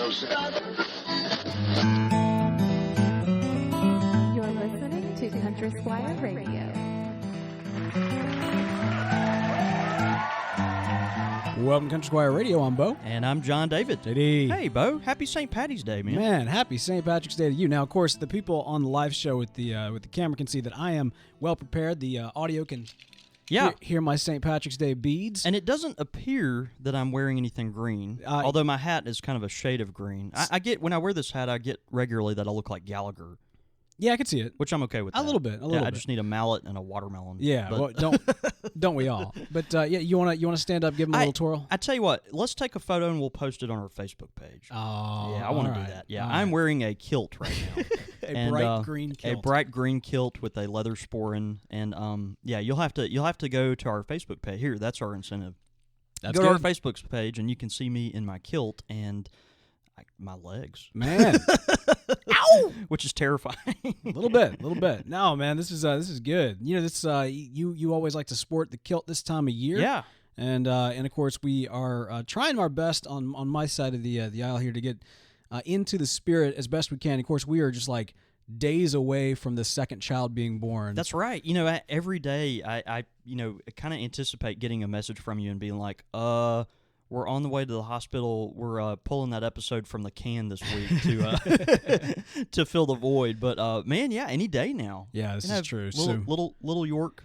You're listening to Country Squire Radio. Welcome to Country Squire Radio. I'm Bo. And I'm John David. JD. Hey, Bo. Happy St. Patty's Day, man. Man, happy St. Patrick's Day to you. Now, of course, the people on the live show with the camera can see that I am well prepared. The audio can hear my St. Patrick's Day beads. And it doesn't appear that I'm wearing anything green, although my hat is kind of a shade of green. I get, when I wear this hat, I get regularly that I look like Gallagher. Yeah, I can see it. Which I'm okay with. A little bit. I just need a mallet and a watermelon. Yeah, well, don't we all? But yeah, you wanna stand up, give him a little twirl? I tell you what, let's take a photo and we'll post it on our Facebook page. Oh, yeah, I want to do that. Yeah, I'm wearing a kilt right now. Bright green kilt. A bright green kilt with a leather sporran, and yeah, you'll have to go to our Facebook page. Here, that's our incentive. That's go good. to our Facebook page and you can see me in my kilt and my legs. Man. Ow! Which is terrifying. A little bit. No, man, this is good. You know, this you always like to sport the kilt this time of year. Yeah. And of course we are trying our best on my side of the aisle here to get into the spirit as best we can. Of course, we are just like days away from the second child being born. That's right. You know, every day I kind of anticipate getting a message from you and being like, we're on the way to the hospital. We're pulling that episode from the can this week to to fill the void. But man, yeah, any day now. Yeah, this is true. Little York,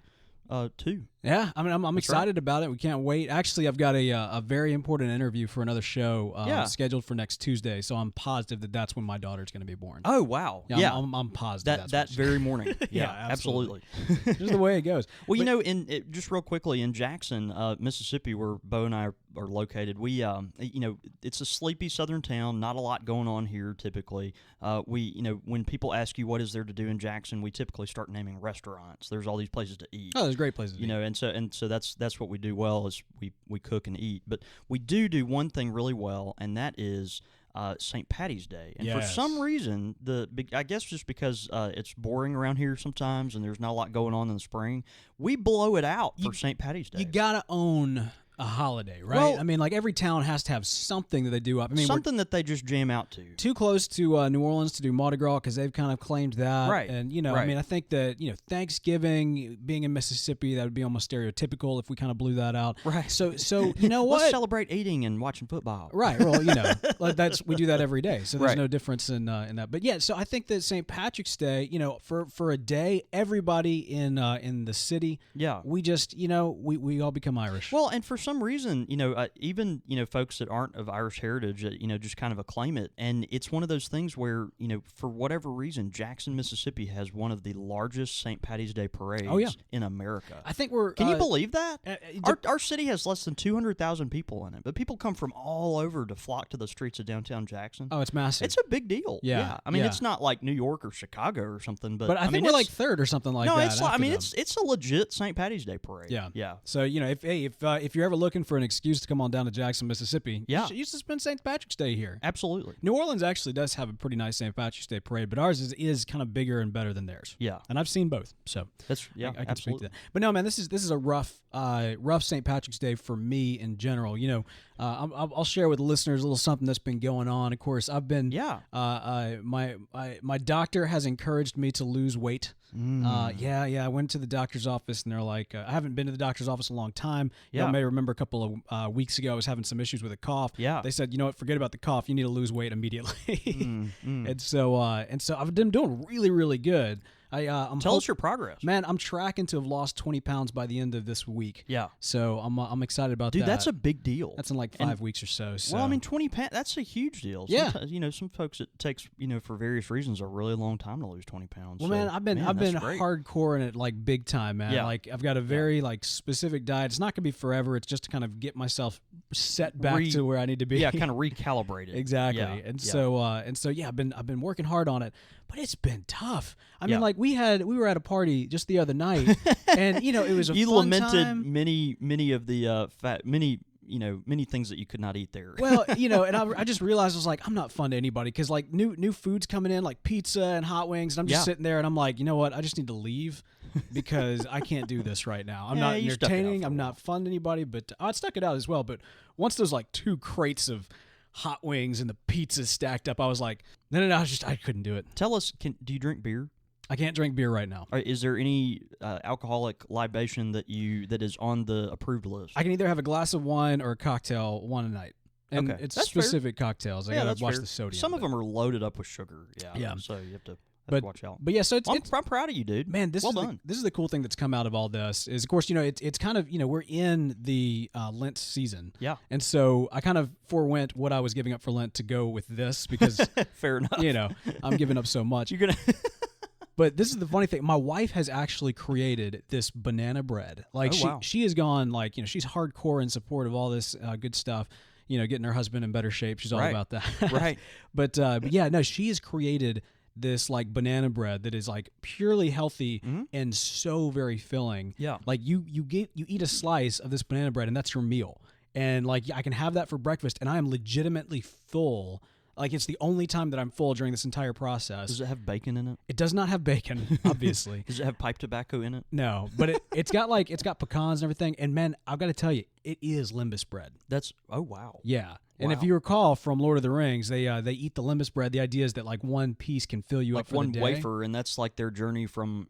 too. Yeah, I mean, I'm excited about it. We can't wait. Actually, I've got a very important interview for another show scheduled for next Tuesday, so I'm positive that's when my daughter's going to be born. Oh, wow. Yeah. I'm positive that very morning. Yeah, absolutely. Just the way it goes. Well, just real quickly, in Jackson, Mississippi, where Bo and I are located, we, it's a sleepy southern town, not a lot going on here typically. When people ask you what is there to do in Jackson, we typically start naming restaurants. There's all these places to eat. Oh, there's great places to eat. And so that's what we do well is we cook and eat. But we do one thing really well, and that is St. Patty's Day. And for some reason, I guess just because it's boring around here sometimes and there's not a lot going on in the spring, we blow it out for St. Patty's Day. You gotta own a holiday, right? Well, I mean, like every town has to have something that they do up. I mean, something that they just jam out to. Too close to New Orleans to do Mardi Gras because they've kind of claimed that. Right. And, I mean, I think that, Thanksgiving, being in Mississippi, that would be almost stereotypical if we kind of blew that out. Right. So you know what? Let's celebrate eating and watching football. Right. Well, we do that every day. So there's no difference in that. But yeah, so I think that St. Patrick's Day, for a day, everybody in the city, we just, we all become Irish. Well, and for some reason, even folks that aren't of Irish heritage, just kind of acclaim it, and it's one of those things where for whatever reason, Jackson, Mississippi has one of the largest St. Patty's Day parades in America. I think we're. Can you believe that? Our city has less than 200,000 people in it, but people come from all over to flock to the streets of downtown Jackson. Oh, it's massive. It's a big deal. Yeah. I mean, it's not like New York or Chicago or something, but I think we're like third or something like that. No, it's a legit St. Patty's Day parade. Yeah. So if you're ever looking for an excuse to come on down to Jackson, Mississippi, you used to spend St. Patrick's Day here. Absolutely. New Orleans actually does have a pretty nice St. Patrick's Day parade, but ours is kind of bigger and better than theirs. Yeah. And I've seen both, so that's I can absolutely. speak to that. But no, man, this is a rough St. Patrick's Day for me in general. I'll share with the listeners a little something that's been going on. Of course, I've been my doctor has encouraged me to lose weight. I went to the doctor's office and they're like, I haven't been to the doctor's office in a long time. You may remember a couple of weeks ago I was having some issues with a cough. Yeah. They said, forget about the cough. You need to lose weight immediately. And so I've been doing really, really good. Tell us your progress. Man, I'm tracking to have lost 20 pounds by the end of this week. Yeah. So I'm excited about that. Dude, that's a big deal. That's in like 5 weeks or so. Well, I mean, 20 pounds, that's a huge deal. Yeah. Sometimes, some folks it takes, for various reasons, a really long time to lose 20 pounds. Well, man, I've been hardcore in it, like big time, man. Yeah. Like I've got a very like specific diet. It's not going to be forever. It's just to kind of get myself set back to where I need to be. Yeah, kind of recalibrated. Exactly. Yeah. And so I've been working hard on it. But it's been tough. I mean, like we were at a party just the other night, and it was a you fun lamented time. many of the many things that you could not eat there. Well, and I just realized I was like, I'm not fun to anybody because like new food's coming in like pizza and hot wings, and I'm just sitting there and I'm like, you know what? I just need to leave because I can't do this right now. I'm not entertaining. I'm not fun to anybody, but I stuck it out as well. But once those like 2 crates of hot wings and the pizzas stacked up. I was like, no, I couldn't do it. Tell us, do you drink beer? I can't drink beer right now. Is there any alcoholic libation that is on the approved list? I can either have a glass of wine or a cocktail one a night. And it's that's specific fair. cocktails. I gotta watch the sodium. Some of them are loaded up with sugar. Yeah. So you have to watch out. But yeah, so I'm proud of you, dude. Man, this is the cool thing that's come out of all this is, of course, it's kind of, we're in the Lent season. Yeah. And so I kind of forewent what I was giving up for Lent to go with this because fair enough. I'm giving up so much. You're gonna. But this is the funny thing. My wife has actually created this banana bread. Like she has gone like, she's hardcore in support of all this good stuff. Getting her husband in better shape. She's all about that. Right. But yeah, no, she has created this like banana bread that is like purely healthy and so very filling. Yeah. Like you eat a slice of this banana bread and that's your meal. And like I can have that for breakfast and I am legitimately full. Like it's the only time that I'm full during this entire process. Does it have bacon in it? It does not have bacon, obviously. Does it have pipe tobacco in it? No, but it's got pecans and everything. And man, I've got to tell you, it is limbus bread. Oh wow. Yeah. And if you recall from Lord of the Rings, they eat the limbus bread. The idea is that like one piece can fill you up for the day. Like one wafer, and that's like their journey from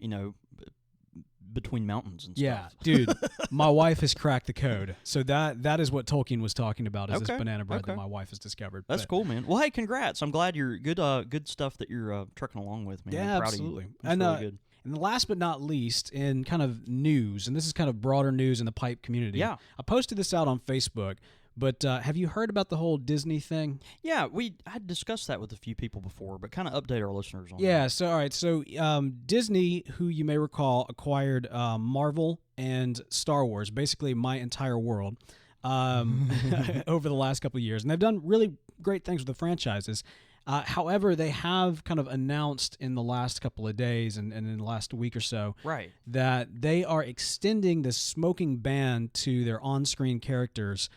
between mountains and stuff. Yeah, dude, my wife has cracked the code. So that is what Tolkien was talking about, is this banana bread that my wife has discovered. That's cool, man. Well, hey, congrats. I'm glad you're good stuff that you're trucking along with, man. Yeah, I'm proud absolutely. Of you. That's really good. And last but not least, in kind of news, and this is kind of broader news in the pipe community. Yeah. I posted this out on Facebook, but have you heard about the whole Disney thing? Yeah, I discussed that with a few people before, but kind of update our listeners on that. Yeah, so all right, so Disney, who you may recall, acquired Marvel and Star Wars, basically my entire world, over the last couple of years. And they've done really great things with the franchises. However, they have kind of announced in the last couple of days and in the last week or so that they are extending the smoking ban to their on-screen characters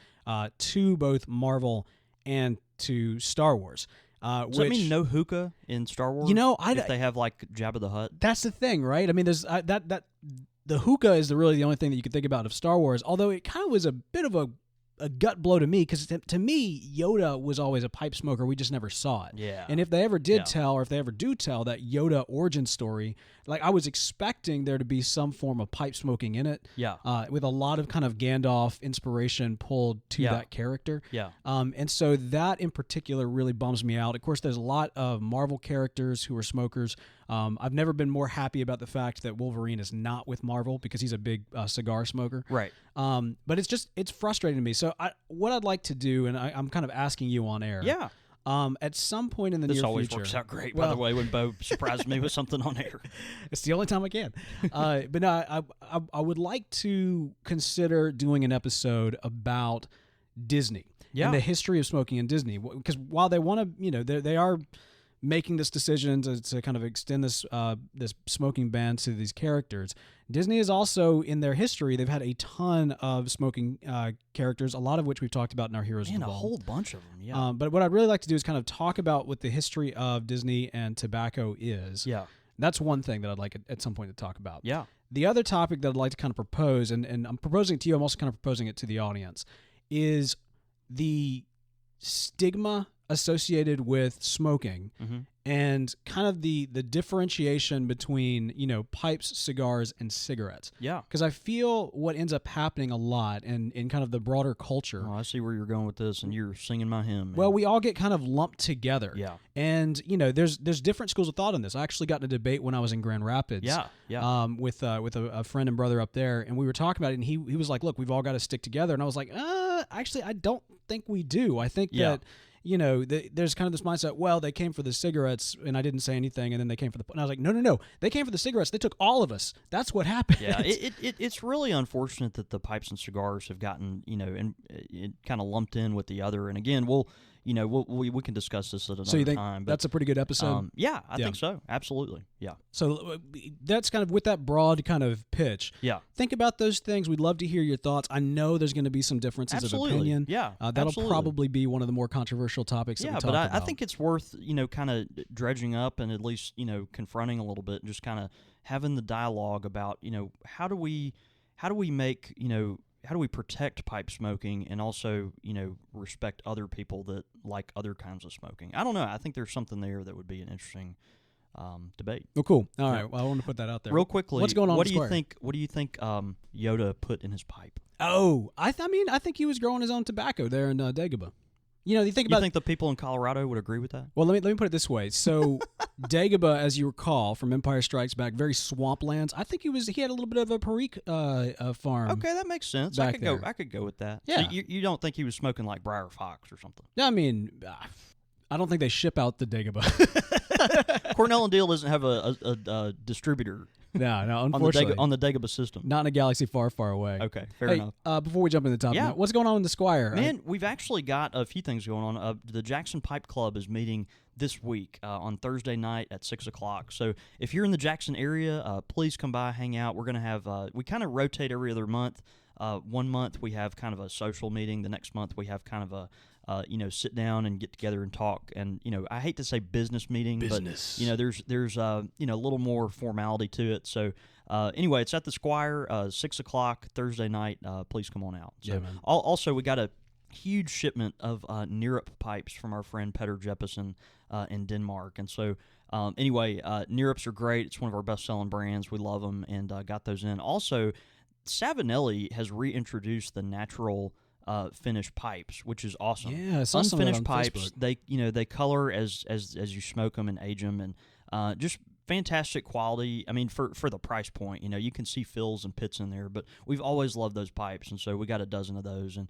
to both Marvel and to Star Wars. Does that mean no hookah in Star Wars? If they have like Jabba the Hutt? That's the thing, right? I mean, there's the hookah is really the only thing that you could think about of Star Wars, although it kind of was a bit of a gut blow to me, because to me, Yoda was always a pipe smoker. We just never saw it. Yeah. And if they ever did tell, or if they ever do tell that Yoda origin story, like I was expecting there to be some form of pipe smoking in it. Yeah. With a lot of kind of Gandalf inspiration pulled to that character. Yeah. And so that in particular really bums me out. Of course, there's a lot of Marvel characters who are smokers. I've never been more happy about the fact that Wolverine is not with Marvel, because he's a big cigar smoker. Right. But it's frustrating to me. So what I'd like to do, and I'm kind of asking you on air. Yeah. At some point in the near future. This always works out great, by the way, when Bo surprises me with something on air. It's the only time I can. But no, I would like to consider doing an episode about Disney and the history of smoking in Disney. Because while they want to, they are making this decision to kind of extend this smoking ban to these characters, Disney is also, in their history, they've had a ton of smoking characters, a lot of which we've talked about in our Heroes of the Vault. A whole bunch of them, yeah. But what I'd really like to do is kind of talk about what the history of Disney and tobacco is. Yeah. That's one thing that I'd like at some point to talk about. Yeah. The other topic that I'd like to kind of propose, and I'm proposing it to you, I'm also kind of proposing it to the audience, is the stigma associated with smoking and kind of the differentiation between, pipes, cigars, and cigarettes. Yeah. Because I feel what ends up happening a lot in kind of the broader culture. Oh, I see where you're going with this, and you're singing my hymn. Man. Well, we all get kind of lumped together. Yeah. And, there's different schools of thought on this. I actually got in a debate when I was in Grand Rapids. Yeah. With a friend and brother up there, and we were talking about it, and he was like, look, we've all got to stick together. And I was like, actually, I don't think we do. I think that there's kind of this mindset, well, they came for the cigarettes and I didn't say anything, and then they came for the... And I was like, no. They came for the cigarettes. They took all of us. That's what happened. Yeah, it's really unfortunate that the pipes and cigars have gotten, and it kind of lumped in with the other. And again, we can discuss this at another time. So you think but, that's a pretty good episode? Yeah, I think so. Absolutely. Yeah. So that's kind of with that broad kind of pitch. Yeah. Think about those things. We'd love to hear your thoughts. I know there's going to be some differences of opinion. Yeah. That'll probably be one of the more controversial topics that we talk about. I think it's worth, kind of dredging up and at least, confronting a little bit and just kind of having the dialogue about, how do we make, we protect pipe smoking and also, respect other people that like other kinds of smoking? I don't know. I think there's something there that would be an interesting debate. Oh, cool. All right. Well, I want to put that out there. Real quickly, what's going on? What do you think? What do you think Yoda put in his pipe? Oh, I think he was growing his own tobacco there in Dagobah. You think the people in Colorado would agree with that? Well, let me put it this way. So, Dagobah, as you recall from Empire Strikes Back, very swamplands. I think he had a little bit of a Perique farm. Okay, that makes sense. I could go with that. Yeah. So you don't think he was smoking like Briar Fox or something? Yeah, I mean, I don't think they ship out the Dagobah. Cornell and Deal doesn't have a distributor. No, unfortunately. On the Dagobah system. Not in a galaxy far, far away. Okay, fair enough. Before we jump into the topic, what's going on in the Squire? Man, we've actually got a few things going on. The Jackson Pipe Club is meeting this week on Thursday night at 6 o'clock. So if you're in the Jackson area, please come by, hang out. We're going to have, we kind of rotate every other month. 1 month we have kind of a social meeting. The next month we have kind of a sit down and get together and talk. And, I hate to say business meeting, but, there's a little more formality to it. So, anyway, it's at the Squire, 6 o'clock Thursday night. Please come on out. So, yeah, man. Also, we got a huge shipment of Nerup pipes from our friend Petter Jeppesen in Denmark. And so, anyway, Nerups are great. It's one of our best-selling brands. We love them and got those in. Also, Savinelli has reintroduced the natural finished pipes, which is awesome. Yeah, I saw some of that on pipes. Facebook. They color as you smoke them and age them, and just fantastic quality. I mean, for the price point, you can see fills and pits in there. But we've always loved those pipes, and so we got a dozen of those. And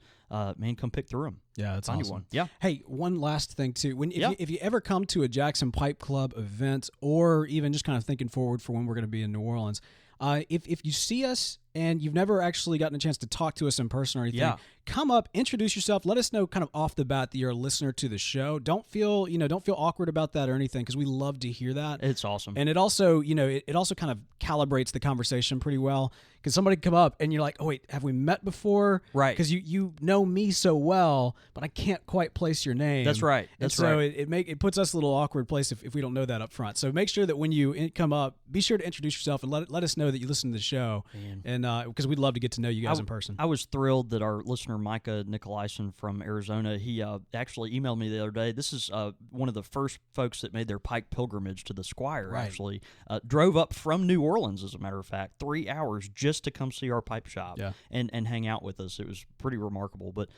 man, come pick through them. Yeah, that's Find awesome. You one. Yeah. Hey, one last thing too. If you ever come to a Jackson Pipe Club event, or even just kind of thinking forward for when we're going to be in New Orleans, if you see us and you've never actually gotten a chance to talk to us in person or anything, come up, introduce yourself, let us know kind of off the bat that you're a listener to the show. Don't feel awkward about that or anything, because we love to hear that. It's awesome. And it also, it also kind of calibrates the conversation pretty well, because somebody come up and you're like, oh wait, have we met before? Right. Because you know me so well, but I can't quite place your name. That's right. So it puts us in a little awkward place if we don't know that up front. So make sure that when you come up, be sure to introduce yourself and let us know that you listen to the show. Man. And because we'd love to get to know you guys in person. I was thrilled that our listener Micah Nicolaisen from Arizona, he actually emailed me the other day. This is one of the first folks that made their Pike pilgrimage to the Squire. Right. Actually drove up from New Orleans, as a matter of fact, 3 hours just to come see our pipe shop and hang out with us. It was pretty remarkable. But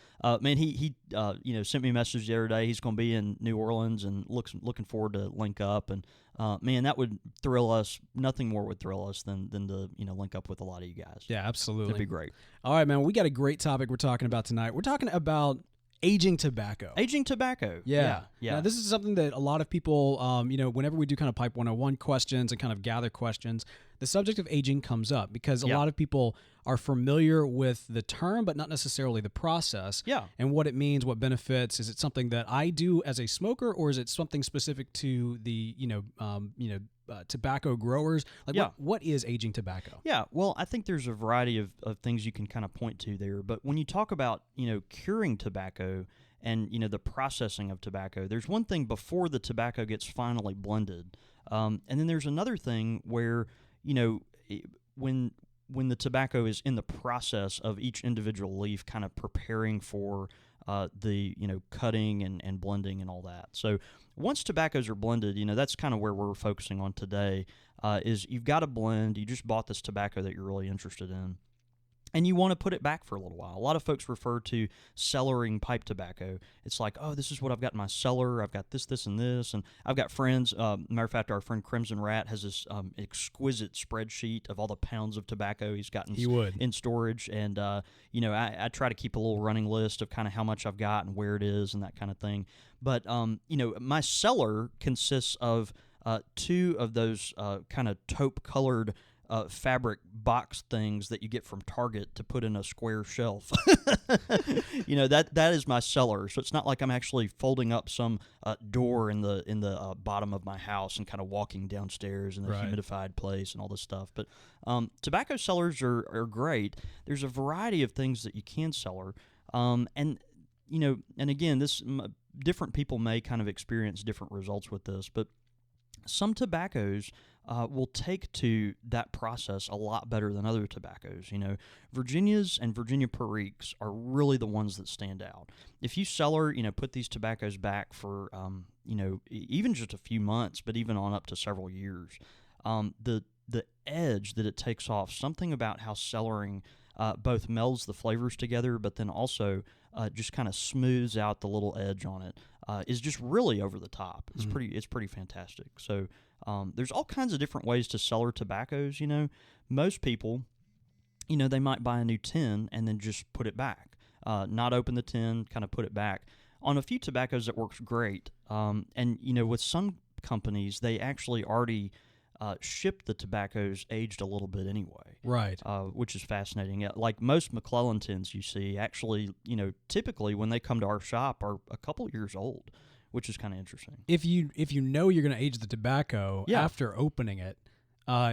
man, he sent me a message the other day. He's going to be in New Orleans and looking forward to link up. And man, that would thrill us. Nothing more would thrill us than to link up with a lot of you guys. Yeah, absolutely. It'd be great. All right, man. We got a great topic we're talking about tonight. We're talking about aging tobacco. Aging tobacco. Yeah. Now, this is something that a lot of people, whenever we do kind of Pipe 101 questions and kind of gather questions, the subject of aging comes up because a lot of people are familiar with the term, but not necessarily the process. Yeah. And what it means, what benefits. Is it something that I do as a smoker, or is it something specific to the, tobacco growers? Like, what is aging tobacco? Yeah, well, I think there's a variety of things you can kind of point to there. But when you talk about, curing tobacco and, the processing of tobacco, there's one thing before the tobacco gets finally blended. And then there's another thing where, when the tobacco is in the process of each individual leaf kind of preparing for the cutting and blending and all that. So once tobaccos are blended, that's kind of where we're focusing on today, is you've got a blend. You just bought this tobacco that you're really interested in, and you want to put it back for a little while. A lot of folks refer to cellaring pipe tobacco. It's like, oh, this is what I've got in my cellar. I've got this, and this. And I've got friends. Matter of fact, our friend Crimson Rat has this exquisite spreadsheet of all the pounds of tobacco he's got in storage. And, I try to keep a little running list of kind of how much I've got and where it is and that kind of thing. But, my cellar consists of 2 of those kind of taupe-colored fabric box things that you get from Target to put in a square shelf. That is my cellar. So it's not like I'm actually folding up some door in the bottom of my house and kind of walking downstairs in a humidified place and all this stuff. But tobacco cellars are great. There's a variety of things that you can cellar. And again, different people may kind of experience different results with this, but some tobaccos will take to that process a lot better than other tobaccos. Virginias and Virginia Periques are really the ones that stand out. If you cellar, put these tobaccos back for, even just a few months, but even on up to several years, the edge that it takes off, something about how cellaring both melds the flavors together, but then also just kind of smooths out the little edge on it, is just really over the top. It's pretty fantastic. So there's all kinds of different ways to cellar tobaccos. Most people, they might buy a new tin and then just put it back, not open the tin, kind of put it back. On a few tobaccos, that works great. And with some companies, they actually already ship the tobaccos aged a little bit anyway. Right. Which is fascinating. Like most McClellan tins you see, actually, typically when they come to our shop are a couple years old, which is kind of interesting. If you know you're going to age the tobacco after opening it,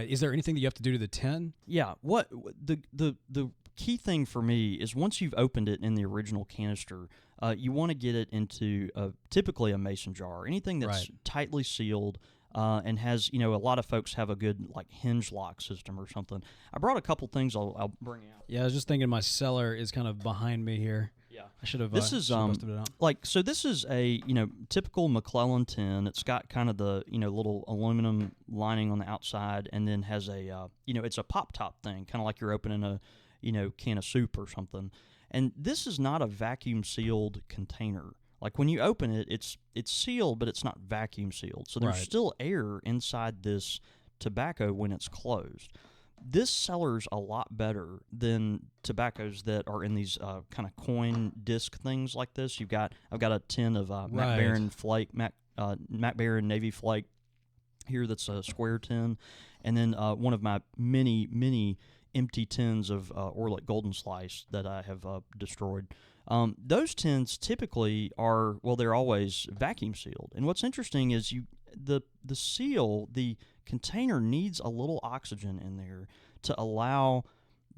is there anything that you have to do to the tin? Yeah. What the key thing for me is once you've opened it in the original canister, you want to get it into typically a mason jar, anything that's tightly sealed. And has, a lot of folks have a good, hinge lock system or something. I brought a couple things I'll bring out. Yeah, I was just thinking my cellar is kind of behind me here. Yeah. I should have This is, busted it out. so this is a, typical McClellan tin. It's got kind of the, little aluminum lining on the outside and then has a, it's a pop-top thing, kind of like you're opening a, can of soup or something. And this is not a vacuum-sealed container. Like when you open it, it's sealed, but it's not vacuum sealed. So there's still air inside this tobacco when it's closed. This cellars a lot better than tobaccos that are in these kind of coin disc things like this. I've got a tin of Mac Baren Flake, Mac Baren Navy Flake here that's a square tin, and then one of my many empty tins of Orlik Golden Slice that I have destroyed. Those tins typically are, they're always vacuum sealed. And what's interesting is the container needs a little oxygen in there to allow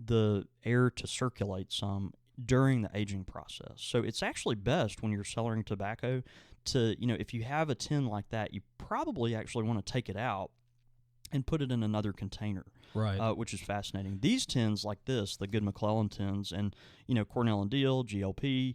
the air to circulate some during the aging process. So it's actually best when you're cellaring tobacco to, if you have a tin like that, you probably actually want to take it out and put it in another container, which is fascinating. These tins like this, the good McClellan tins, and Cornell and Deal, GLP,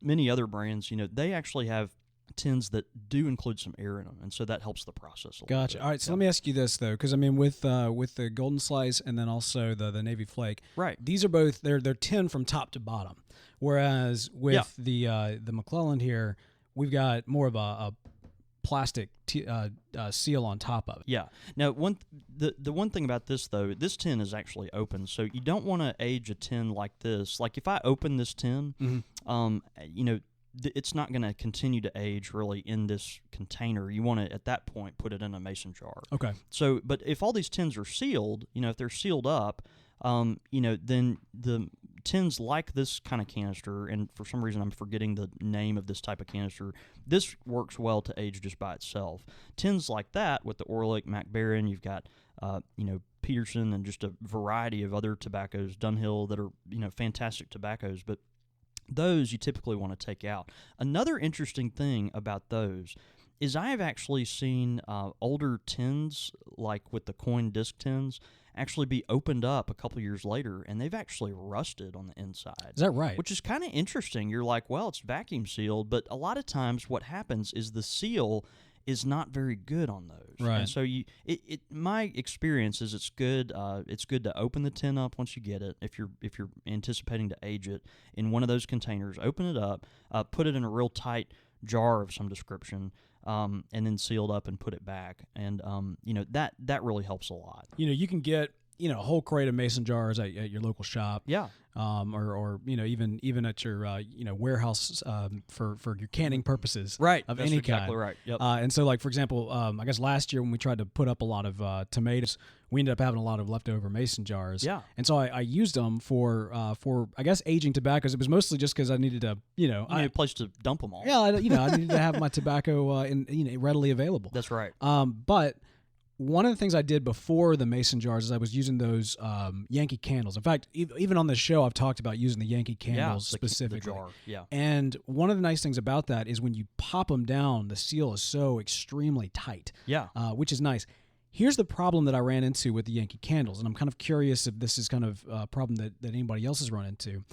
many other brands, they actually have tins that do include some air in them, and so that helps the process a little bit. All right, so let me ask you this though, because with the Golden Slice and then also the Navy Flake, these are both they're tin from top to bottom, whereas with the McClellan here, we've got more of a plastic seal on top of it. Yeah. Now, the one thing about this though, this tin is actually open, so you don't want to age a tin like this. Like if I open this tin, it's not going to continue to age really in this container. You want to at that point put it in a mason jar. Okay. So, but if all these tins are sealed, if they're sealed up, then the tins like this kind of canister, and for some reason I'm forgetting the name of this type of canister, this works well to age just by itself. Tins like that with the Orlik, Mac Baren, you've got, Peterson and just a variety of other tobaccos, Dunhill, that are, fantastic tobaccos, but those you typically want to take out. Another interesting thing about those is I have actually seen older tins, like with the coin disc tins, actually be opened up a couple years later, and they've actually rusted on the inside. Is that right? Which is kind of interesting. You're like, well, it's vacuum sealed, but a lot of times what happens is the seal is not very good on those. Right. And so my experience is it's good to open the tin up once you get it. If you're anticipating to age it in one of those containers, open it up, put it in a real tight jar of some description, and then sealed up and put it back. And that really helps a lot. You can get a whole crate of mason jars at your local shop. Yeah. Or even at your warehouse for your canning purposes. Right. Of That's any exactly kind. Right. Yep. And so, like for example, I guess last year when we tried to put up a lot of tomatoes, we ended up having a lot of leftover mason jars. Yeah. And so I used them for I guess aging tobaccos. It was mostly just because I needed to you need a place to dump them all. Yeah. I needed to have my tobacco readily available. That's right. But one of the things I did before the mason jars is I was using those Yankee candles. In fact, even on the show, I've talked about using the Yankee candles specifically. The jar. Yeah. And one of the nice things about that is when you pop them down, the seal is so extremely tight. Yeah. Which is nice. Here's the problem that I ran into with the Yankee candles, and I'm kind of curious if this is kind of a problem that anybody else has run into.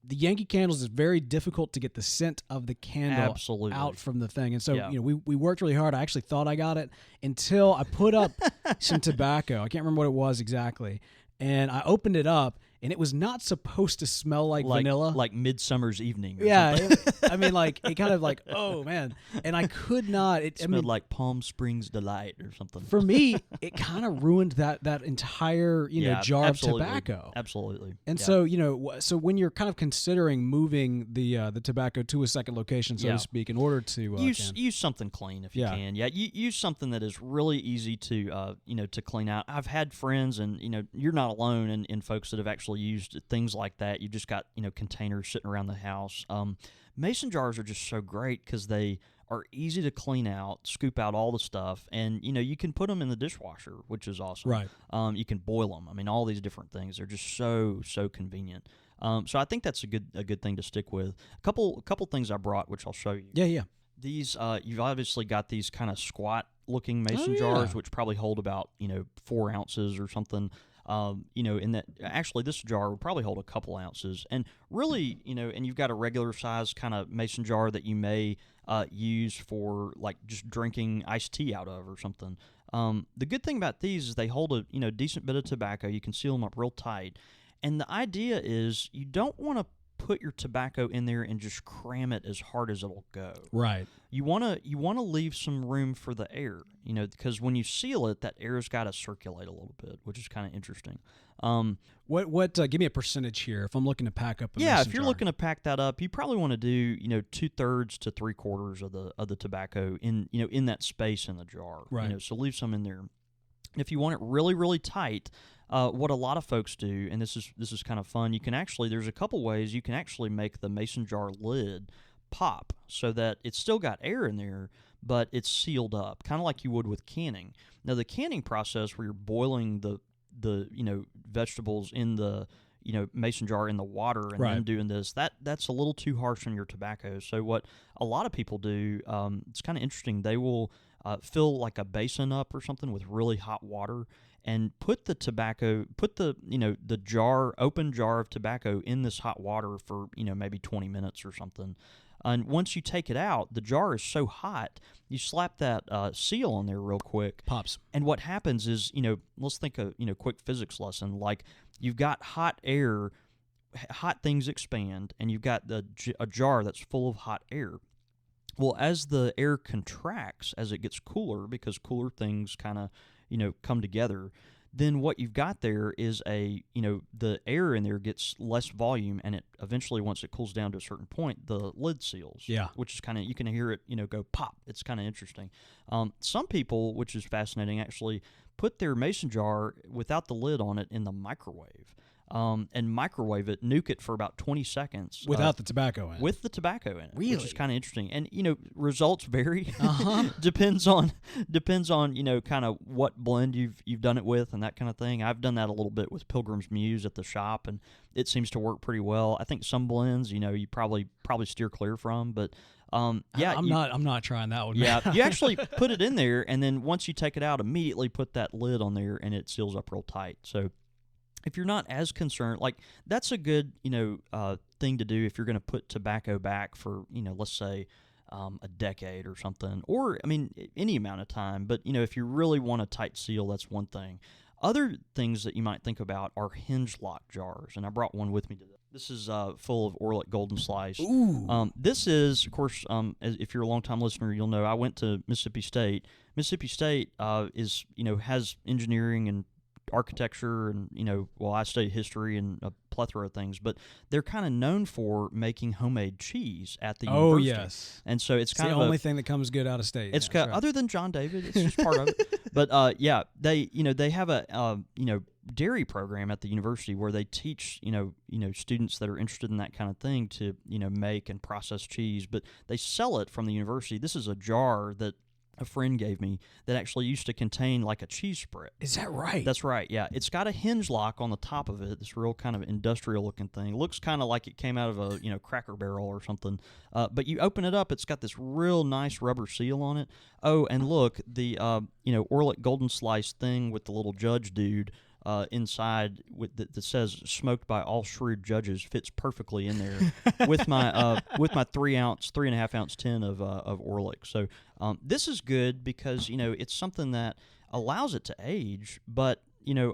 The Yankee candles is very difficult to get the scent of the candle out from the thing. And so, we worked really hard. I actually thought I got it until I put up some tobacco. I can't remember what it was exactly. And I opened it up, and it was not supposed to smell like vanilla. Like Midsummer's Evening. I mean, it kind of like, oh, man. And I could not. It smelled like Palm Springs Delight or something. For me, it kind of ruined that entire, jar of tobacco. Absolutely. And so, so when you're kind of considering moving the tobacco to a second location, so to speak, in order to use something clean if you can. Yeah, use something that is really easy to to clean out. I've had friends, and you're not alone in folks that have actually used things like that. You've just got containers sitting around the house. Mason jars are just so great because they are easy to clean out, scoop out all the stuff, and you can put them in the dishwasher, which is awesome. Right. You can boil them. I mean, all these different things. They're just so convenient. So I think that's a good thing to stick with. A couple things I brought, which I'll show you. Yeah. These you've obviously got these kind of squat looking mason jars, which probably hold about 4 ounces or something. In that, actually, this jar would probably hold a couple ounces, and really, and you've got a regular size kind of mason jar that you may use for like just drinking iced tea out of or something. The good thing about these is they hold a decent bit of tobacco. You can seal them up real tight, and the idea is you don't want to put your tobacco in there and just cram it as hard as it'll go. Right. You want to leave some room for the air, because when you seal it, that air's got to circulate a little bit, which is kind of interesting. What? Give me a percentage here if I'm looking to pack up. If you're looking to pack that up, you probably want to do 2/3 to 3/4 of the tobacco in that space in the jar. Right. So leave some in there. If you want it really, really tight. What a lot of folks do, and this is kind of fun, there's a couple ways you can actually make the mason jar lid pop so that it's still got air in there, but it's sealed up, kind of like you would with canning. Now, the canning process where you're boiling the vegetables in the mason jar in the water and then doing this, that's a little too harsh on your tobacco. So what a lot of people do, it's kind of interesting, they will fill like a basin up or something with really hot water and put the open jar of tobacco in this hot water for maybe 20 minutes or something. And once you take it out, the jar is so hot, you slap that seal on there real quick. Pops. And what happens is, let's think a quick physics lesson. Like you've got hot air, hot things expand, and you've got a jar that's full of hot air. Well, as the air contracts, as it gets cooler, because cooler things kind of come together, then what you've got there is the air in there gets less volume, and it eventually, once it cools down to a certain point, the lid seals. Yeah. Which is kind of, you can hear it, go pop. It's kind of interesting. Some people, which is fascinating, actually put their mason jar without the lid on it in the microwave. And microwave it, nuke it for about 20 seconds. Without the tobacco in it. With the tobacco in it. Really? Which is kind of interesting. And, results vary. Depends on kind of what blend you've done it with and that kind of thing. I've done that a little bit with Pilgrim's Muse at the shop, and it seems to work pretty well. I think some blends, you probably steer clear from, but I'm not trying that one. Yeah, you actually put it in there, and then once you take it out, immediately put that lid on there, and it seals up real tight. So if you're not as concerned, like that's a good, thing to do if you're going to put tobacco back for, let's say a decade or something, or, any amount of time. But, if you really want a tight seal, that's one thing. Other things that you might think about are hinge lock jars, and I brought one with me today. This is full of Orlik Golden Slice. Ooh. This is, of course, if you're a long-time listener, you'll know I went to Mississippi State. Mississippi State is, has engineering and architecture and, I studied history and a plethora of things, but they're kind of known for making homemade cheese at the university. Oh, yes. And so it's kind the of only thing that comes good out of state. It's other than John David, it's just part of it. But, they have a, dairy program at the university where they teach, students that are interested in that kind of thing to, make and process cheese, but they sell it from the university. This is a jar that a friend gave me that actually used to contain like a cheese spread. Is that right? That's right, yeah. It's got a hinge lock on the top of it, this real kind of industrial-looking thing. It looks kind of like it came out of a Cracker Barrel or something. But you open it up, it's got this real nice rubber seal on it. Oh, and look, the Orlick Golden Slice thing with the little judge dude inside that says "smoked by all shrewd judges" fits perfectly in there with my 3.5 ounce tin of Orlick. So this is good because it's something that allows it to age, but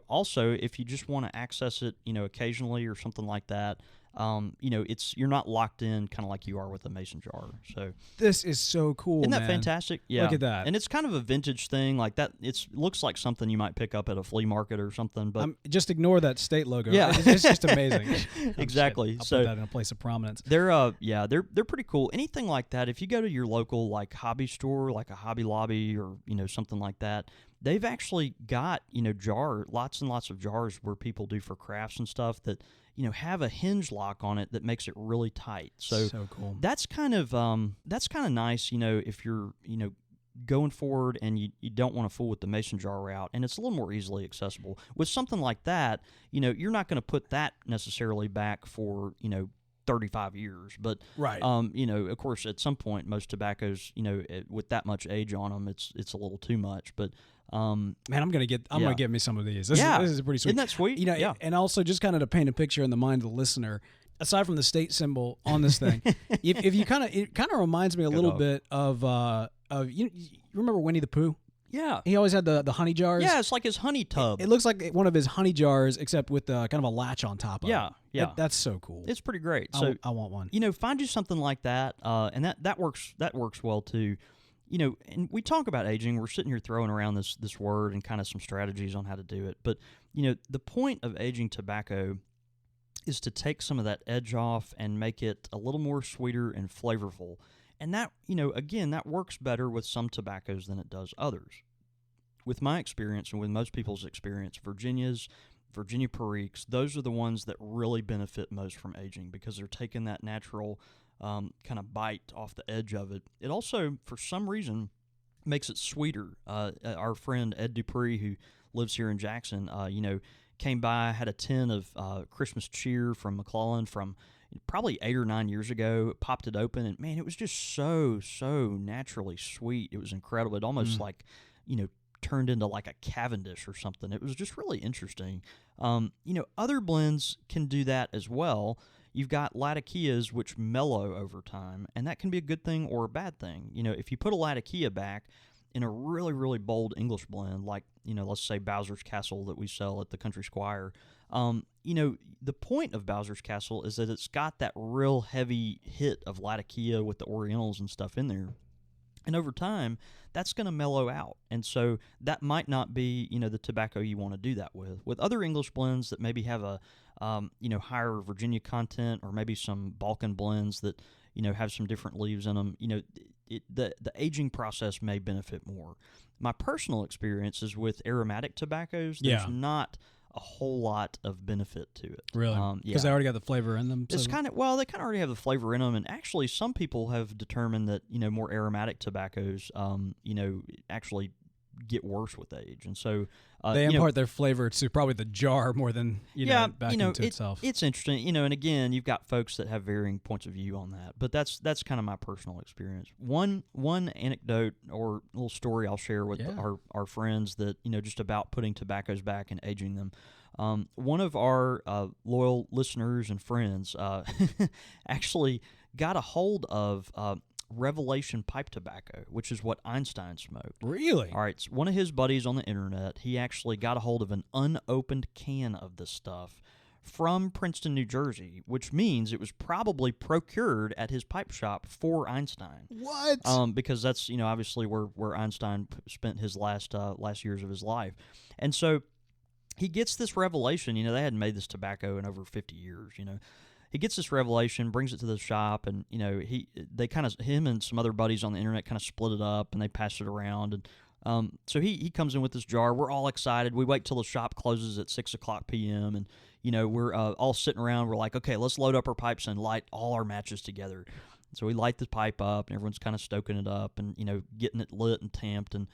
also if you just want to access it occasionally or something like that. You're not locked in kind of like you are with a mason jar. So this is so cool. Isn't that man. fantastic? Yeah. Look at that. And it's kind of a vintage thing like that. It looks like something you might pick up at a flea market or something. But just ignore that state logo. Yeah. It's just amazing. Exactly. I'll so put that in a place of prominence. They're pretty cool. Anything like that, if you go to your local like hobby store, like a Hobby Lobby or something like that, they've actually got lots and lots of jars where people do for crafts and stuff that have a hinge lock on it that makes it really tight. So cool. That's kind of nice, if you're going forward and you don't want to fool with the mason jar route, and it's a little more easily accessible. With something like that, you're not going to put that necessarily back for 35 years, but right. Of course, at some point, most tobaccos, with that much age on them, it's a little too much. But man, I'm gonna get me some of these. This is pretty sweet. Isn't that sweet? Yeah. And also just kind of to paint a picture in the mind of the listener, aside from the state symbol on this thing, if you it kind of reminds me a little bit of you remember Winnie the Pooh? Yeah. He always had the honey jars. Yeah, it's like his honey tub. It looks like one of his honey jars, except with kind of a latch on top of it. Yeah. That's so cool. It's pretty great. So I want one. Find you something like that, and that works well too. And we talk about aging. We're sitting here throwing around this word and kind of some strategies on how to do it. But the point of aging tobacco is to take some of that edge off and make it a little more sweeter and flavorful. And that, again, that works better with some tobaccos than it does others. With my experience and with most people's experience, Virginia Periques, those are the ones that really benefit most from aging because they're taking that natural kind of bite off the edge of it. It also, for some reason, makes it sweeter. Our friend Ed Dupree, who lives here in Jackson, came by, had a tin of Christmas cheer from McClellan from probably 8 or 9 years ago. Popped it open, and man, it was just so naturally sweet. It was incredible. It almost like turned into like a Cavendish or something. It was just really interesting. Other blends can do that as well. You've got Latakias, which mellow over time, and that can be a good thing or a bad thing. If you put a Latakia back in a really, really bold English blend, like, let's say Bowser's Castle that we sell at the Country Squire, the point of Bowser's Castle is that it's got that real heavy hit of Latakia with the Orientals and stuff in there. And over time, that's going to mellow out. And so that might not be, the tobacco you want to do that with. With other English blends that maybe have a, higher Virginia content, or maybe some Balkan blends that, have some different leaves in them, the aging process may benefit more. My personal experience is with aromatic tobaccos, there's not a whole lot of benefit to it. Really? Because they already got the flavor in them? It's they kind of already have the flavor in them, and actually some people have determined that, more aromatic tobaccos, actually get worse with age. And so they impart their flavor to probably the jar more than, back into itself. It's interesting, and again, you've got folks that have varying points of view on that, but that's kind of my personal experience. One anecdote or little story I'll share with our friends that, just about putting tobaccos back and aging them. One of our loyal listeners and friends actually got a hold of Revelation pipe tobacco, which is what Einstein smoked. Really? All right. So one of his buddies on the internet, he actually got a hold of an unopened can of this stuff from Princeton, New Jersey, which means it was probably procured at his pipe shop for Einstein. What? Because that's, obviously where Einstein spent his last years of his life. And so he gets this revelation. They hadn't made this tobacco in over 50 years, He gets this revelation, brings it to the shop, and him and some other buddies on the internet kind of split it up, and they passed it around. And so he comes in with this jar. We're all excited. We wait till the shop closes at 6:00 p.m. and we're all sitting around. We're like, okay, let's load up our pipes and light all our matches together. So we light the pipe up, and everyone's kind of stoking it up and, getting it lit and tamped, and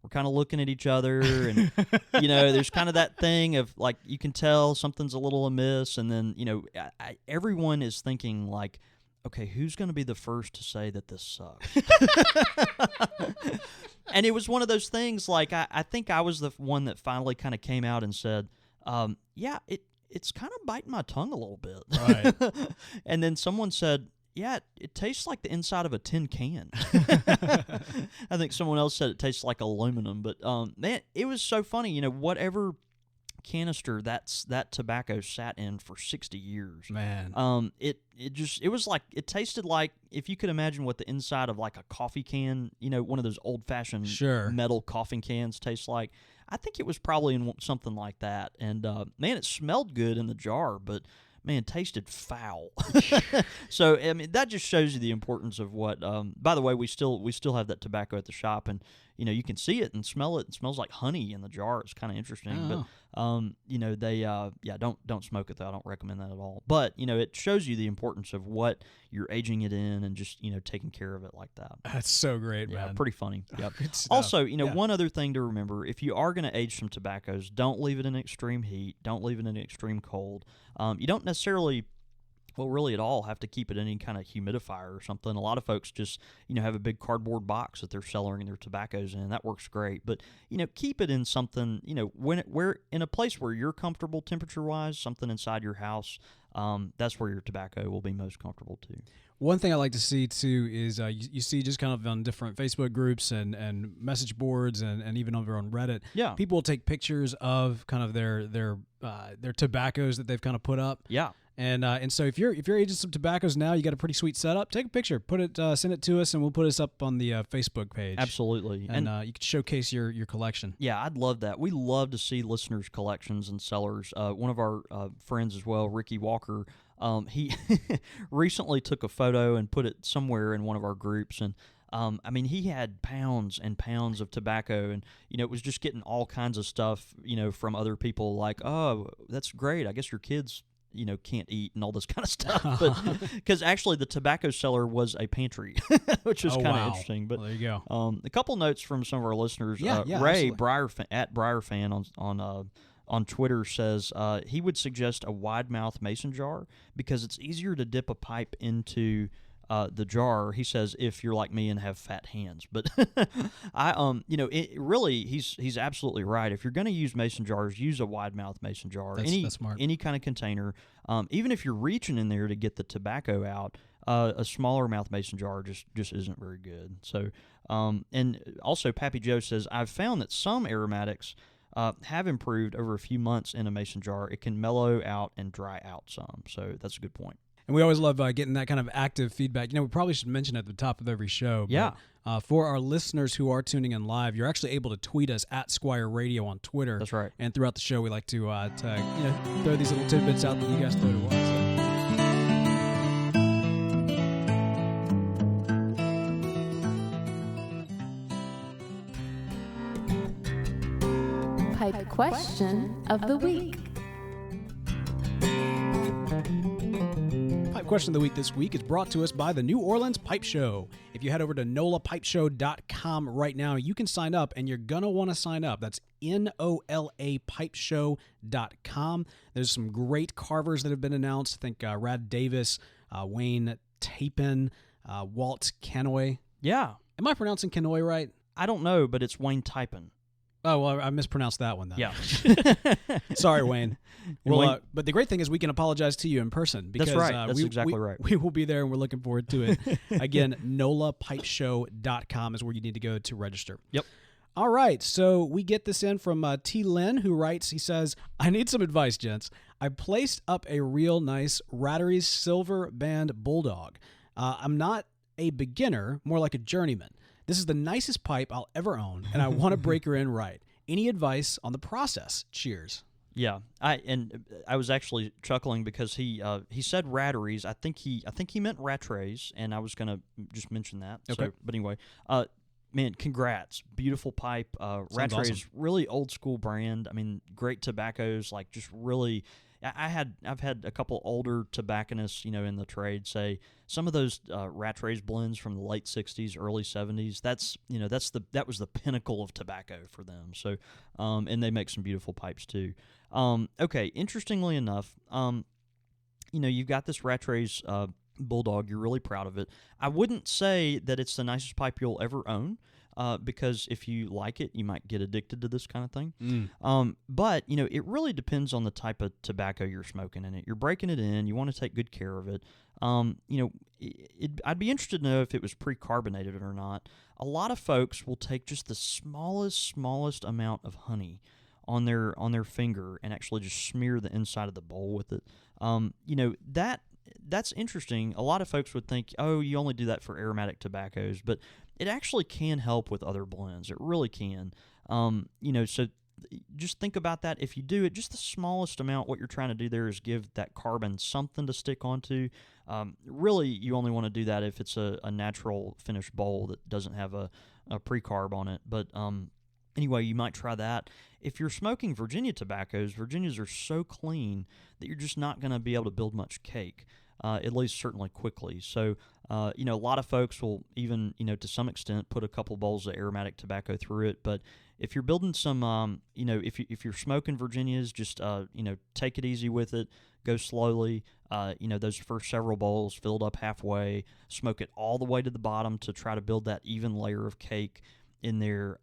we're kind of looking at each other, and, there's kind of that thing of, like, you can tell something's a little amiss, and then, everyone is thinking, like, okay, who's going to be the first to say that this sucks? And it was one of those things, like, I think I was the one that finally kind of came out and said, yeah, it's kind of biting my tongue a little bit. Right. And then someone said, yeah, it tastes like the inside of a tin can. I think someone else said it tastes like aluminum. But, man, it was so funny. Whatever canister that tobacco sat in for 60 years. Man. It was like, it tasted like, if you could imagine what the inside of like a coffee can, one of those old-fashioned metal coffee cans tastes like. I think it was probably in something like that. And, man, it smelled good in the jar, but, man, it tasted foul. So, I mean, that just shows you the importance of what, by the way, we still have that tobacco at the shop, and, you can see it and smell it. It smells like honey in the jar. It's kind of interesting. Oh. But, they, don't smoke it, though. I don't recommend that at all. But, it shows you the importance of what you're aging it in and just, taking care of it like that. That's so great, man. Yeah, pretty funny. Yep. Also, one other thing to remember, if you are going to age some tobaccos, don't leave it in extreme heat. Don't leave it in extreme cold. You don't necessarily, really at all, have to keep it in any kind of humidifier or something. A lot of folks just, have a big cardboard box that they're cellaring their tobaccos in. That works great. But, keep it in something, where in a place where you're comfortable temperature-wise, something inside your house, that's where your tobacco will be most comfortable too. One thing I like to see too is you see just kind of on different Facebook groups and message boards and even over on Reddit. Yeah. People will take pictures of kind of their tobaccos that they've kind of put up. Yeah. And so if you're aging some tobaccos now, you got a pretty sweet setup. Take a picture, send it to us, and we'll put us up on the Facebook page. Absolutely, and you can showcase your collection. Yeah, I'd love that. We love to see listeners' collections and sellers. One of our friends as well, Ricky Walker, he recently took a photo and put it somewhere in one of our groups, and I mean, he had pounds and pounds of tobacco, and it was just getting all kinds of stuff, from other people, like, oh, that's great. I guess your kids can't eat and all this kind of stuff. But because actually the tobacco cellar was a pantry, which was kind of interesting. But well, there you go. A couple notes from some of our listeners. Ray at Briarfan on Twitter says he would suggest a wide mouth mason jar because it's easier to dip a pipe into the jar. He says if you're like me and have fat hands, but he's absolutely right. If you're going to use mason jars, use a wide mouth mason jar. That's smart. Any kind of container. Even if you're reaching in there to get the tobacco out, a smaller mouth mason jar just isn't very good. So, and also Pappy Joe says I've found that some aromatics have improved over a few months in a mason jar. It can mellow out and dry out some. So that's a good point. And we always love getting that kind of active feedback. We probably should mention at the top of every show. Yeah. But, for our listeners who are tuning in live, you're actually able to tweet us at Squire Radio on Twitter. That's right. And throughout the show, we like to throw these little tidbits out that you guys throw to us. Pipe question of the week. Pipe question of the week this week is brought to us by the New Orleans Pipe Show. If you head over to NOLAPipeshow.com right now, you can sign up, and you're going to want to sign up. That's NOLAPipeshow.com. There's some great carvers that have been announced. I think Rad Davis, Wayne Tapin, Walt Kenoy. Yeah. Am I pronouncing Kenoy right? I don't know, but it's Wayne Tapin. Oh, well, I mispronounced that one then. Yeah. Sorry, Wayne. Well, but the great thing is we can apologize to you in person. Because, that's right. That's exactly right. We will be there, and we're looking forward to it. Again, NOLAPipeshow.com is where you need to go to register. Yep. All right, so we get this in from T. Lynn, who writes, he says, I need some advice, gents. I placed up a real nice Rattery's Silver Band Bulldog. I'm not a beginner, more like a journeyman. This is the nicest pipe I'll ever own, and I want to break her in right. Any advice on the process? Cheers. Yeah, I was actually chuckling because he said Ratteries. I think he meant Rattrays, and I was gonna just mention that. Okay. So, but anyway, man, congrats! Beautiful pipe. Rattrays, awesome. Really old school brand. I mean, great tobaccos. Like just really. I've had a couple older tobacconists, in the trade say some of those Rattray's blends from the late '60s, early '70s. That was the pinnacle of tobacco for them. So, and they make some beautiful pipes too. Okay, interestingly enough, you've got this Rattray's Bulldog. You're really proud of it. I wouldn't say that it's the nicest pipe you'll ever own. Because if you like it, you might get addicted to this kind of thing. But, it really depends on the type of tobacco you're smoking in it. You're breaking it in. You want to take good care of it. I'd be interested to know if it was pre-carbonated or not. A lot of folks will take just the smallest amount of honey on their finger and actually just smear the inside of the bowl with it. That's interesting. A lot of folks would think, oh, you only do that for aromatic tobaccos, but it actually can help with other blends. It really can. So just think about that. If you do it, just the smallest amount, what you're trying to do there is give that carbon something to stick onto. Really, you only want to do that if it's a natural finished bowl that doesn't have a pre-carb on it. But anyway, you might try that. If you're smoking Virginia tobaccos, Virginias are so clean that you're just not going to be able to build much cake, at least certainly quickly. So, a lot of folks will even, to some extent, put a couple bowls of aromatic tobacco through it. But if you're building some, if you're smoking Virginias, just, take it easy with it. Go slowly. Those first several bowls filled up halfway. Smoke it all the way to the bottom to try to build that even layer of cake in there.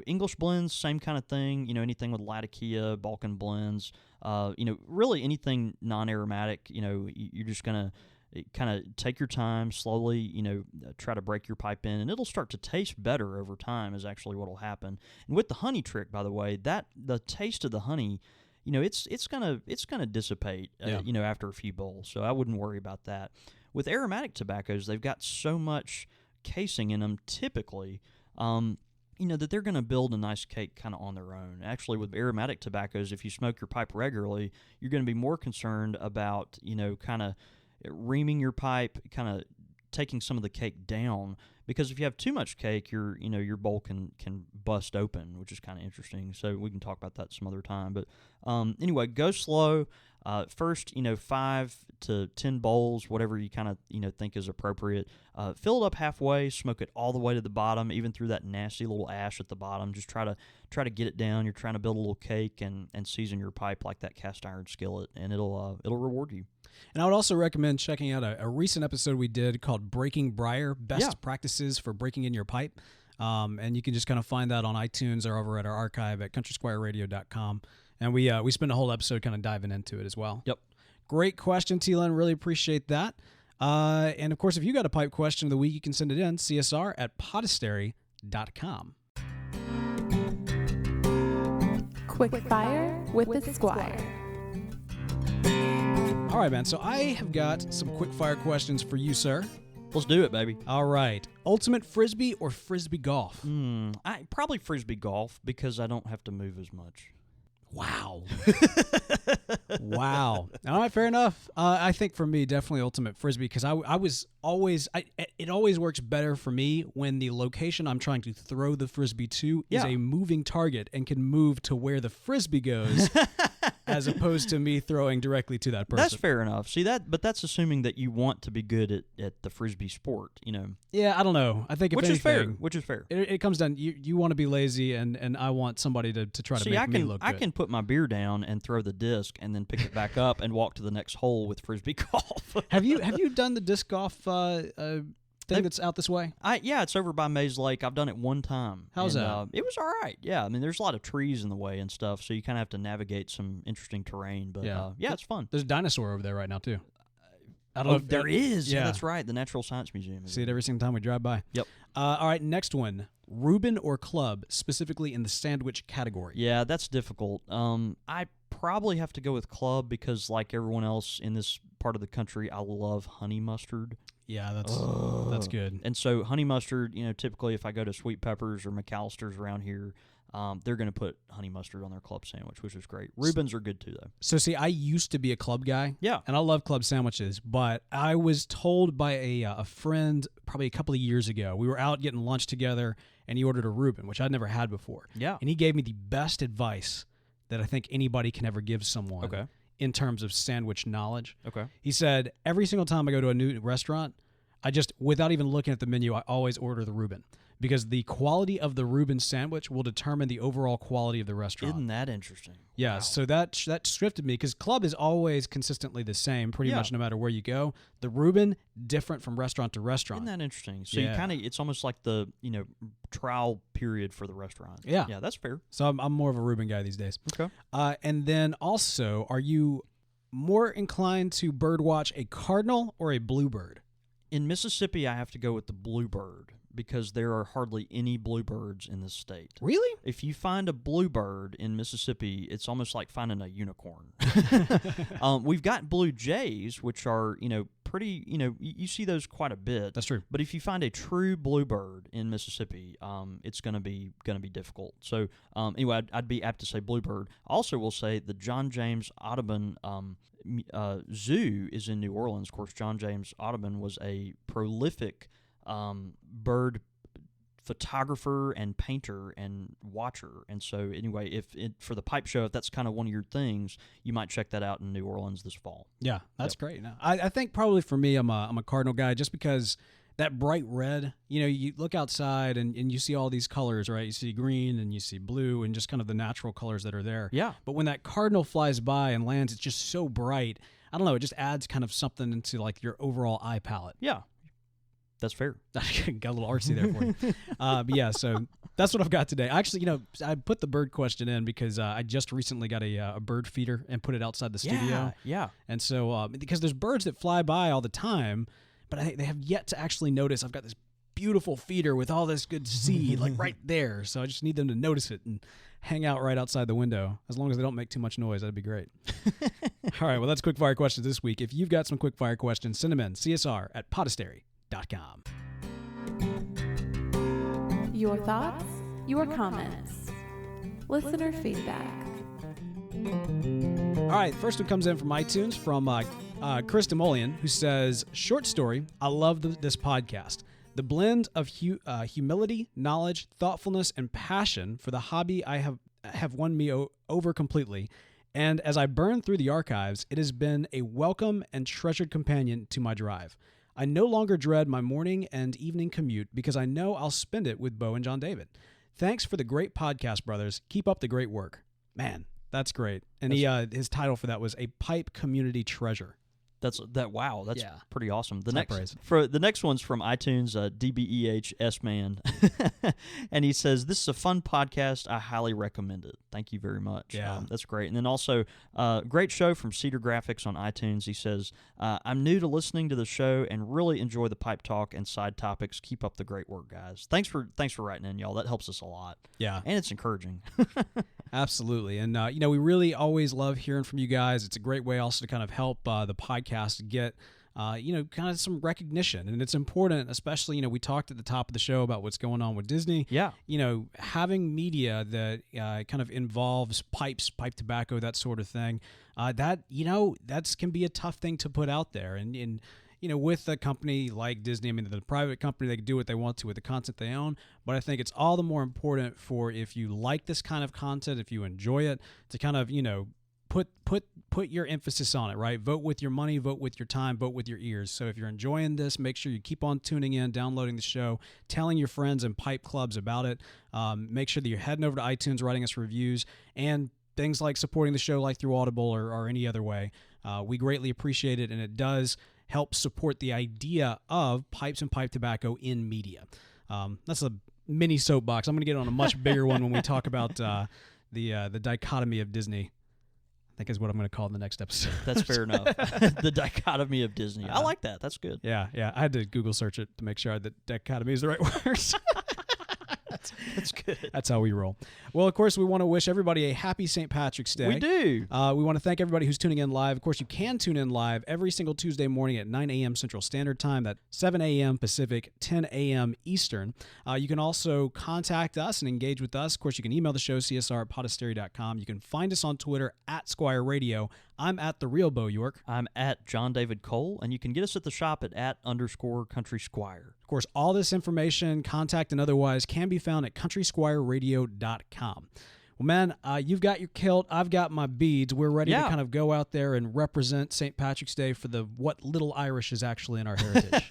English blends, same kind of thing. Anything with Latakia, Balkan blends, really anything non-aromatic, you're just going to kind of take your time, slowly, try to break your pipe in, and it'll start to taste better over time is actually what will happen. And with the honey trick, by the way, that the taste of the honey, it's gonna dissipate, after a few bowls. So I wouldn't worry about that. With aromatic tobaccos, they've got so much casing in them typically, that they're going to build a nice cake kind of on their own. Actually, with aromatic tobaccos, if you smoke your pipe regularly, you're going to be more concerned about, kind of reaming your pipe, kind of taking some of the cake down, because if you have too much cake, your bowl can bust open, which is kind of interesting. So we can talk about that some other time. But anyway, go slow. First, 5 to 10 bowls, whatever you kind of think is appropriate. Fill it up halfway, smoke it all the way to the bottom, even through that nasty little ash at the bottom. Just try to get it down. You're trying to build a little cake and season your pipe like that cast iron skillet, and it'll reward you. And I would also recommend checking out a recent episode we did called Breaking Briar, Best Practices for Breaking in Your Pipe. And you can just kind of find that on iTunes or over at our archive at countrysquireradio.com. And we spent a whole episode kind of diving into it as well. Yep. Great question, T-Len. Really appreciate that. And, of course, if you got a pipe question of the week, you can send it in, csr@podastery.com. Quick Fire with the Squire. All right, man. So I have got some quick fire questions for you, sir. Let's do it, baby. All right. Ultimate Frisbee or Frisbee golf? Probably Frisbee golf because I don't have to move as much. Wow. Wow. All right, fair enough. I think for me, definitely Ultimate Frisbee because it always works better for me when the location I'm trying to throw the Frisbee to is a moving target and can move to where the Frisbee goes. As opposed to me throwing directly to that person. That's fair enough. See but that's assuming that you want to be good at the Frisbee sport, Yeah, I don't know. I think if anything, which is fair. It comes down. You want to be lazy, and I want somebody to try to make me look good. I can put my beer down and throw the disc, and then pick it back up and walk to the next hole with Frisbee golf. Have you done the disc golf thing that's out this way? It's over by Maze Lake. I've done it one time. How's that? It was all right. Yeah, I mean, there's a lot of trees in the way and stuff, so you kind of have to navigate some interesting terrain. But it's fun. There's a dinosaur over there right now too. I don't know if there is. Yeah, that's right. The Natural Science Museum. See it every single time we drive by. Yep. All right, next one. Reuben or Club, specifically in the sandwich category. Yeah, that's difficult. I probably have to go with Club because, like everyone else in this part of the country, I love honey mustard. Yeah, that's good. And so honey mustard, typically if I go to Sweet Peppers or McAllister's around here, they're going to put honey mustard on their club sandwich, which is great. Reubens are good too, though. So, see, I used to be a Club guy. Yeah. And I love Club sandwiches, but I was told by a friend probably a couple of years ago, we were out getting lunch together, and he ordered a Reuben, which I'd never had before. Yeah. And he gave me the best advice that I think anybody can ever give someone. Okay. in terms of sandwich knowledge. Okay. He said, every single time I go to a new restaurant, I just, without even looking at the menu, I always order the Reuben. Because the quality of the Reuben sandwich will determine the overall quality of the restaurant. Isn't that interesting? Yeah, Wow. so that shifted me, because club is always consistently the same, pretty much no matter where you go. The Reuben, different from restaurant to restaurant. Isn't that interesting? So you kind of, it's almost like the, trial period for the restaurant. Yeah. Yeah, that's fair. So I'm more of a Reuben guy these days. Okay. And then also, are you more inclined to birdwatch a cardinal or a bluebird? In Mississippi, I have to go with the bluebird, because there are hardly any bluebirds in this state. Really? If you find a bluebird in Mississippi, it's almost like finding a unicorn. We've got blue jays, which are, pretty, you see those quite a bit. That's true. But if you find a true bluebird in Mississippi, it's going to be difficult. So anyway, I'd be apt to say bluebird. Also, will say the John James Audubon Zoo is in New Orleans. Of course, John James Audubon was a prolific bird photographer and painter and watcher. And so anyway, for the pipe show, if that's kind of one of your things, you might check that out in New Orleans this fall. Yeah, that's great. No, I think probably for me, I'm a cardinal guy, just because that bright red, you look outside and you see all these colors, right? You see green and you see blue and just kind of the natural colors that are there. Yeah. But when that cardinal flies by and lands, it's just so bright. I don't know, it just adds kind of something into like your overall eye palette. Yeah. That's fair. Got a little artsy there for you. But yeah, so that's what I've got today. Actually, I put the bird question in because I just recently got a bird feeder and put it outside the studio. Yeah. And so, because there's birds that fly by all the time, but they have yet to actually notice I've got this beautiful feeder with all this good seed, like right there. So I just need them to notice it and hang out right outside the window. As long as they don't make too much noise, that'd be great. All right, well, that's quick fire questions this week. If you've got some quick fire questions, send them in, csr@podastery.com. Your thoughts, your comments, listener feedback. All right, first one comes in from iTunes from Chris Demolian, who says, short story, I love this podcast. The blend of humility, knowledge, thoughtfulness, and passion for the hobby I have won me over completely. And as I burn through the archives, it has been a welcome and treasured companion to my drive. I no longer dread my morning and evening commute because I know I'll spend it with Bo and John David. Thanks for the great podcast, brothers. Keep up the great work. Man, that's great. And his title for that was A Pipe Community Treasure. Wow, that's pretty awesome. The next one's from iTunes, DBEH S-Man, and he says, this is a fun podcast. I highly recommend it. Thank you very much. Yeah. That's great. And then also, great show from Cedar Graphics on iTunes. He says, I'm new to listening to the show and really enjoy the pipe talk and side topics. Keep up the great work, guys. Thanks for writing in, y'all. That helps us a lot. Yeah. And it's encouraging. Absolutely. And, we really always love hearing from you guys. It's a great way also to kind of help the podcast to get, kind of some recognition. And it's important, especially, we talked at the top of the show about what's going on with Disney. Yeah. Having media that kind of involves pipes, pipe tobacco, that sort of thing, that can be a tough thing to put out there. And with a company like Disney, I mean, the private company, they can do what they want to with the content they own. But I think it's all the more important for, if you like this kind of content, if you enjoy it, to kind of, put your emphasis on it, right? Vote with your money, vote with your time, vote with your ears. So if you're enjoying this, make sure you keep on tuning in, downloading the show, telling your friends and pipe clubs about it. Make sure that you're heading over to iTunes, writing us reviews, and things like supporting the show like through Audible or any other way. We greatly appreciate it, and it does help support the idea of pipes and pipe tobacco in media. That's a mini soapbox. I'm going to get on a much bigger one when we talk about the dichotomy of Disney. I think is what I'm going to call it in the next episode. That's fair enough. The dichotomy of Disney. I like that. That's good. Yeah. I had to Google search it to make sure that dichotomy is the right word. That's good. That's how we roll. Well, of course, we want to wish everybody a happy St. Patrick's Day. We do. We want to thank everybody who's tuning in live. Of course, you can tune in live every single Tuesday morning at 9 a.m. Central Standard Time. That's 7 a.m. Pacific, 10 a.m. Eastern. You can also contact us and engage with us. Of course, you can email the show, csr@podastery.com. You can find us on Twitter @Squire Radio. I'm at The Real Bo York. I'm at John David Cole, and you can get us at the shop at @_Country Squire. Of course, all this information, contact and otherwise, can be found at countrysquireradio.com. Well, man, you've got your kilt. I've got my beads. We're ready to kind of go out there and represent St. Patrick's Day for what little Irish is actually in our heritage.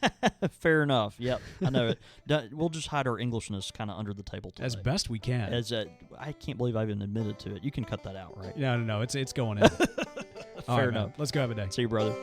Fair enough. Yep, I know it. We'll just hide our Englishness kind of under the table today. As best we can. I can't believe I even admitted to it. You can cut that out, right? No. It's going in. Fair enough. Let's go have a day. See you, brother.